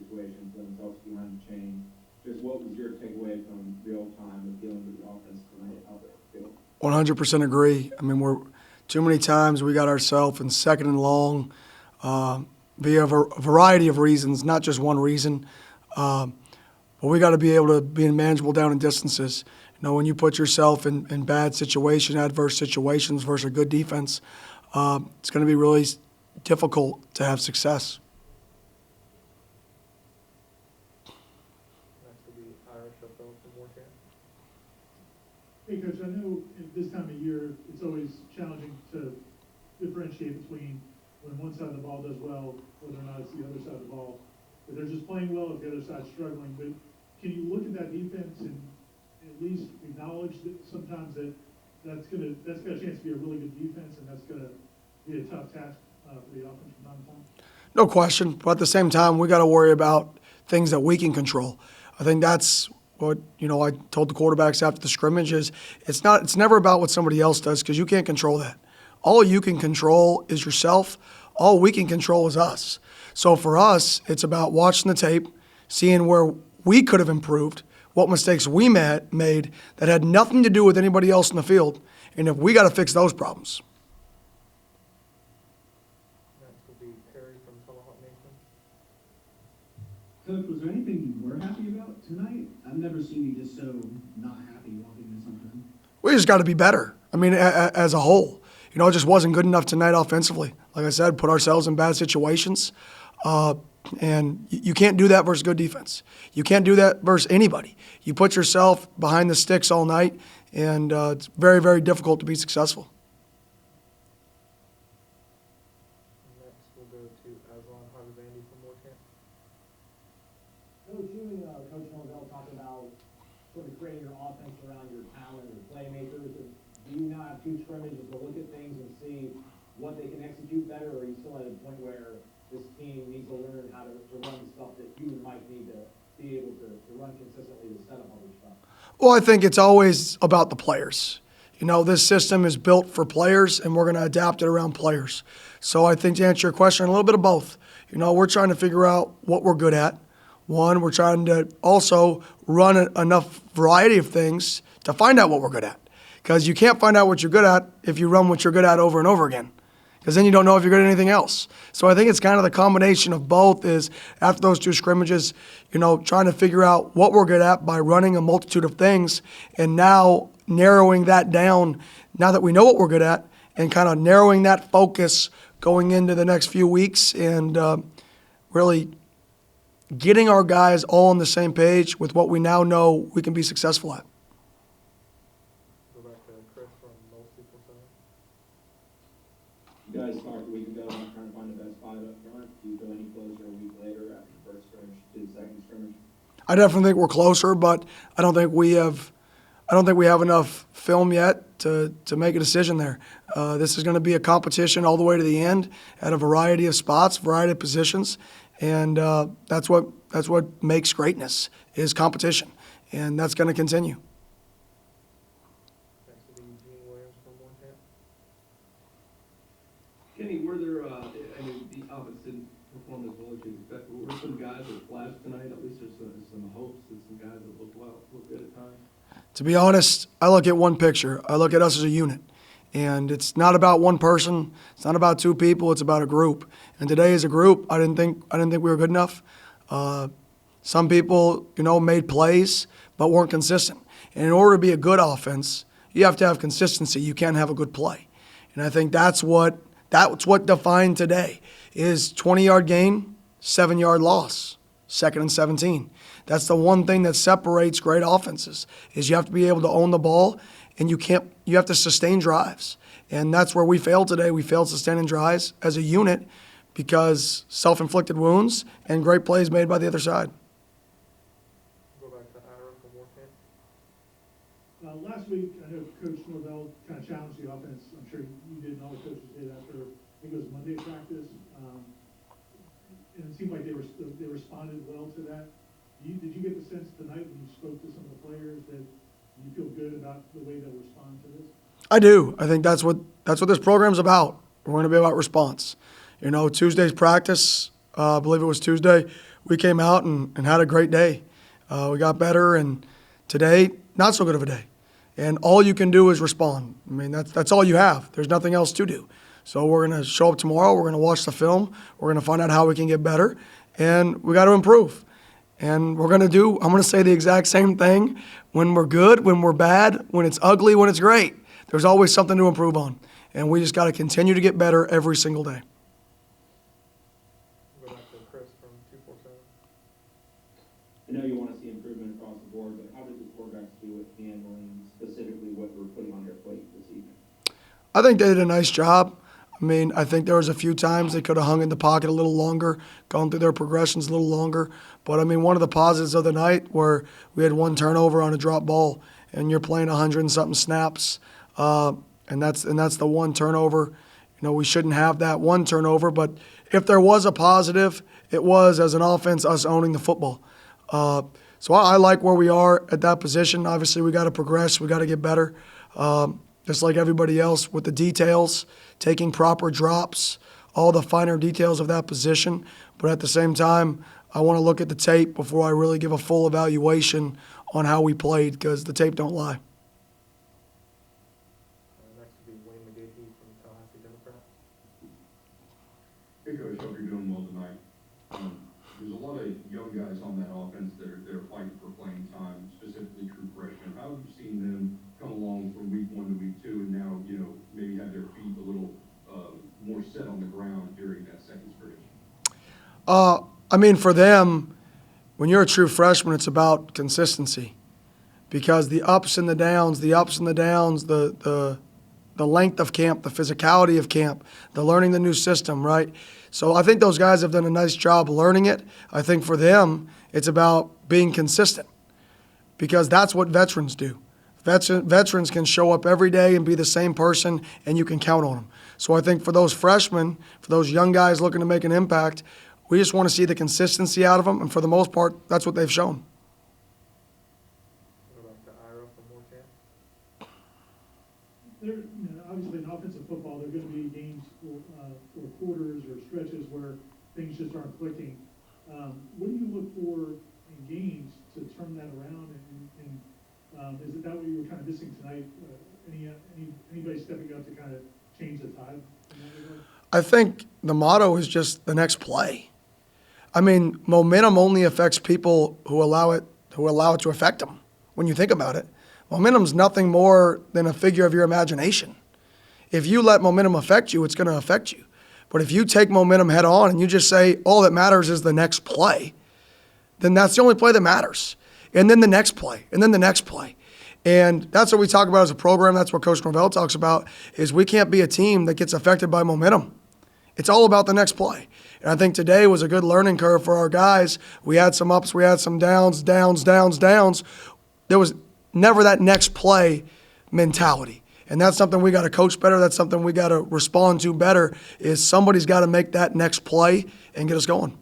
situations when it's also behind the chain. Just what was your takeaway from real time of dealing with the offense tonight out there on the field? 100% agree. I mean, we're too many times we got ourselves in second and long via a variety of reasons, not just one reason. But we got to be able to be manageable down in distances. You know, when you put yourself in bad situations, adverse situations versus a good defense, it's going to be really difficult to have success. Next will be Irish Sheffield from Moorcamp. Hey, Coach, I know at this time of year, it's always challenging to differentiate between when one side of the ball does well, whether or not it's the other side of the ball. If they're just playing well, if the other side's struggling. But can you look at that defense and at least acknowledge that sometimes that's got a chance to be a really good defense, and that's going to be a tough task for the offense from time to time? No question. But at the same time, we got to worry about things that we can control. I think that's what, you know, I told the quarterbacks after the scrimmage is it's never about what somebody else does because you can't control that. All you can control is yourself. All we can control is us. So for us, it's about watching the tape, seeing where we could have improved, what mistakes we made that had nothing to do with anybody else in the field, and if we got to fix those problems. Next will be Perry from Tomahawk Nation. Coach, was there anything you were happy about tonight? I've never seen you just so not happy walking into something. We just got to be better. I mean, as a whole. You know, it just wasn't good enough tonight offensively. Like I said, put ourselves in bad situations. And you can't do that versus good defense. You can't do that versus anybody. You put yourself behind the sticks all night, and it's very, very difficult to be successful. Next we'll go to Aslan Harvey from Moorcamp. Coach, you and Coach Norvell talked about sort of creating your offense around your talent and playmakers. Do you now have two scrimmages to look at things and see what they can execute better, or are you still at a point where this team needs to learn how to run stuff that you might need to be able to run consistently to set up other stuff? Well, I think it's always about the players. You know, this system is built for players, and we're going to adapt it around players. So I think to answer your question, a little bit of both. You know, we're trying to figure out what we're good at. One, we're trying to also run enough variety of things to find out what we're good at. Because you can't find out what you're good at if you run what you're good at over and over again. Because then you don't know if you're good at anything else. So I think it's kind of the combination of both is after those two scrimmages, you know, trying to figure out what we're good at by running a multitude of things and now narrowing that down now that we know what we're good at and kind of narrowing that focus going into the next few weeks and really getting our guys all on the same page with what we now know we can be successful at. Go back to Chris from Most People Center. You guys talked a week ago about trying to find the best five up front. Do you feel any closer a week later after the first scrimmage to the second scrimmage? I definitely think we're closer, but I don't think we have enough film yet to make a decision there. This is going to be a competition all the way to the end at a variety of spots, variety of positions, and that's what makes greatness is competition, and that's going to continue. Next will be Eugene Williams from Moorcamp. Kenny, were there, I mean, the offense didn't perform as well as you expected, but were some guys that flashed tonight? At least there's some hopes that some guys that looked good at times. To be honest, I look at one picture. I look at us as a unit. And it's not about one person. It's not about two people. It's about a group. And today, as a group, I didn't think we were good enough. Some people, you know, made plays but weren't consistent. And in order to be a good offense, you have to have consistency. You can't have a good play. And I think that's what defined today is 20-yard gain, 7-yard loss, 2nd and 17. That's the one thing that separates great offenses is you have to be able to own the ball, and you have to sustain drives. And that's where we failed today. We failed sustaining drives as a unit because self-inflicted wounds and great plays made by the other side. Go back to Ira from Moorcamp. Last week, I know Coach Norvell kind of challenged the offense. I'm sure you did, and all the coaches did after, I think it was Monday practice. And it seemed like they responded well to that. Did you get the sense tonight when you spoke to some of the players that you feel good about the way they'll respond to this? I do. I think that's what this program's about. We're going to be about response. You know, Tuesday's practice, I believe it was Tuesday, we came out and had a great day. We got better, and today, not so good of a day. And all you can do is respond. I mean, that's all you have. There's nothing else to do. So we're going to show up tomorrow. We're going to watch the film. We're going to find out how we can get better, and we got to improve. And I'm going to say the exact same thing when we're good, when we're bad, when it's ugly, when it's great. There's always something to improve on. And we just got to continue to get better every single day. Go back to Chris from 247. I know you want to see improvement across the board, but how did the quarterbacks do at handling specifically what we're putting on their plate this evening? I think they did a nice job. I mean, I think there was a few times they could have hung in the pocket a little longer, gone through their progressions a little longer. But, I mean, one of the positives of the night where we had one turnover on a drop ball, and you're playing 100 and something snaps, and that's the one turnover. You know, we shouldn't have that one turnover. But if there was a positive, it was, as an offense, us owning the football. So I like where we are at that position. Obviously, we got to progress. We got to get better. Just like everybody else with the details, taking proper drops, all the finer details of that position. But at the same time, I want to look at the tape before I really give a full evaluation on how we played, because the tape don't lie. Next would be Wayne McGahee from Tallahassee Democrat. Hey Coach, hope you're doing well tonight. There's a lot of young guys on that offense that are fighting for playing time, specifically true freshmen. How have you seen them come along from week 1 to week 2 and now, maybe have their feet a little more set on the ground during that second scrimmage? I mean, for them, when you're a true freshman, it's about consistency, because the ups and the downs, the length of camp, the physicality of camp, the learning the new system, right? So I think those guys have done a nice job learning it. I think for them, it's about being consistent, because that's what veterans do. Veterans can show up every day and be the same person, and you can count on them. So I think for those freshmen, for those young guys looking to make an impact, we just want to see the consistency out of them, and for the most part, that's what they've shown. Go back to Ira from Warchant. Obviously in offensive football, there are going to be games or quarters or stretches where things just aren't clicking. What do you look for in games to turn that around? And is it that what you were kind of missing tonight? Anybody stepping up to kind of change the tide in that regard? I think the motto is just the next play. I mean, momentum only affects people who allow it to affect them. When you think about it, momentum's nothing more than a figure of your imagination. If you let momentum affect you, it's going to affect you. But if you take momentum head on and you just say all that matters is the next play, then that's the only play that matters. And then the next play, and then the next play. And that's what we talk about as a program. That's what Coach Norvell talks about, is we can't be a team that gets affected by momentum. It's all about the next play. And I think today was a good learning curve for our guys. We had some ups, we had some downs. There was never that next play mentality. And that's something we got to coach better. That's something we got to respond to better, is somebody's got to make that next play and get us going.